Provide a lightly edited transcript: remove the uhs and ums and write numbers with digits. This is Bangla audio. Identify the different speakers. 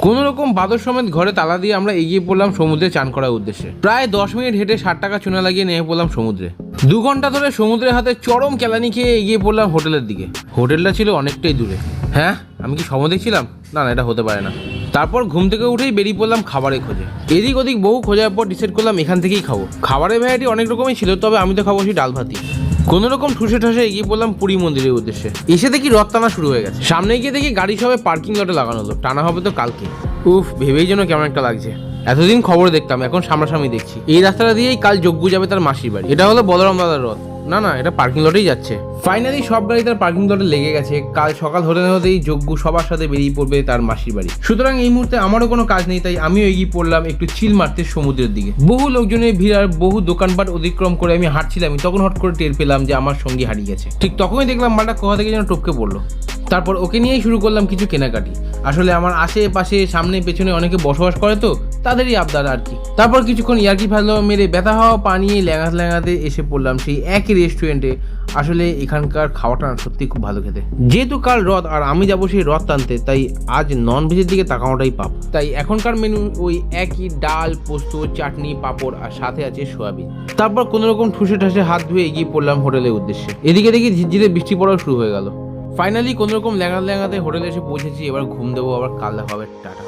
Speaker 1: কোনো রকম বাদর সমেত ঘরে তালা দিয়ে আমরা এগিয়ে পড়লাম সমুদ্রে চান করার উদ্দেশ্যে। প্রায় 10 মিনিট হেঁটে 60 টাকা চুনা লাগিয়ে নেমে পড়লাম সমুদ্রে। 2 ঘন্টা ধরে সমুদ্রের হাতে চরম কেলানি খেয়ে এগিয়ে পড়লাম হোটেলের দিকে। হোটেলটা ছিল অনেকটাই দূরে। হ্যাঁ, আমি কি স্বপ্ন দেখছিলাম? না, এটা হতে পারে না। তারপর ঘুম থেকে উঠেই বেরিয়ে পড়লাম খাবারের খোঁজে। এদিক ওদিক বহু খোঁজার পর ডিসাইড করলাম এখান থেকেই খাবো। খাবারের ভ্যারাইটি অনেক রকমই ছিল, তবে আমি তো খাবো সেই ডাল ভাতি। কোনো রকম ঠুসে ঠসে এগিয়ে পড়লাম পুরী মন্দিরের উদ্দেশ্যে। এসে দেখি রথ টানা শুরু হয়ে গেছে। সামনে গিয়ে দেখি গাড়ি সবে পার্কিং লটে লাগানো হলো। টানা হবে তো কালকে। উফ, ভেবেই যেন কেমন একটা লাগছে। এতদিন খবর দেখতাম, এখন সামনাসামনি দেখছি। এই রাস্তাটা দিয়েই কাল যজ্ঞ যাবে তার মাসির বাড়ি। এটা হলো বলরাম দাদার রথ। না, এটা পার্কিং লটেই যাচ্ছে। ফাইনালি সব গাড়ি তার পার্কিং লটে লেগে গেছে। কাল সকাল হতে না হতেই যজ্ঞ সবার সাথে বেরিয়ে পড়বে তার মাসির বাড়ি। সুতরাং এই মুহূর্তে আমারও কোনো কাজ নেই, তাই আমিও এগিয়ে পড়লাম একটু চিল মারতে সমুদ্রের দিকে। বহু লোকজনের ভিড় আর বহু দোকানপাট অতিক্রম করে আমি হাঁটছিলাম, তখন হট করে টের পেলাম যে আমার সঙ্গী হারিয়ে গেছে। ঠিক তখনই দেখলাম মালটা কোথা থেকে যেন টপকে পড়লো। তারপর ওকে নিয়েই শুরু করলাম কিছু কেনাকাটি। আসলে আমার আশেপাশে সামনে পেছনে অনেকে বসবাস করে, তো তাদেরই আবদার আর কি। তারপর কিছুক্ষণ ইয়ার্কি ফেলো মেরে ব্যথা হওয়া পানিয়ে ল্যাঙাতে এসে পড়লাম সেই একই রেস্টুরেন্টে। আসলে এখানকার খাওয়াটা সত্যি খুব ভালো খেতে। যেহেতু কাল রথ আর আমি যাবো সেই রথ টানতে, তাই আজ নন ভেজের দিকে তাকানোটাই পাপ। তাই এখনকার মেনু ওই একই ডাল, পোস্ত, চাটনি, পাঁপড় আর সাথে আছে সয়াবিন। তারপর কোনো রকম ঠুসে ঠাসে হাত ধুয়ে এগিয়ে পড়লাম হোটেলের উদ্দেশ্যে। এদিকে দেখি ঝিরঝিরে বৃষ্টি পড়াও শুরু হয়ে গেল। ফাইনালি কোনো রকম ল্যাঙাতে হোটেলে এসে পৌঁছেছি। এবার ঘুম দেবো, আবার কাল দেখা হবে। টাটা।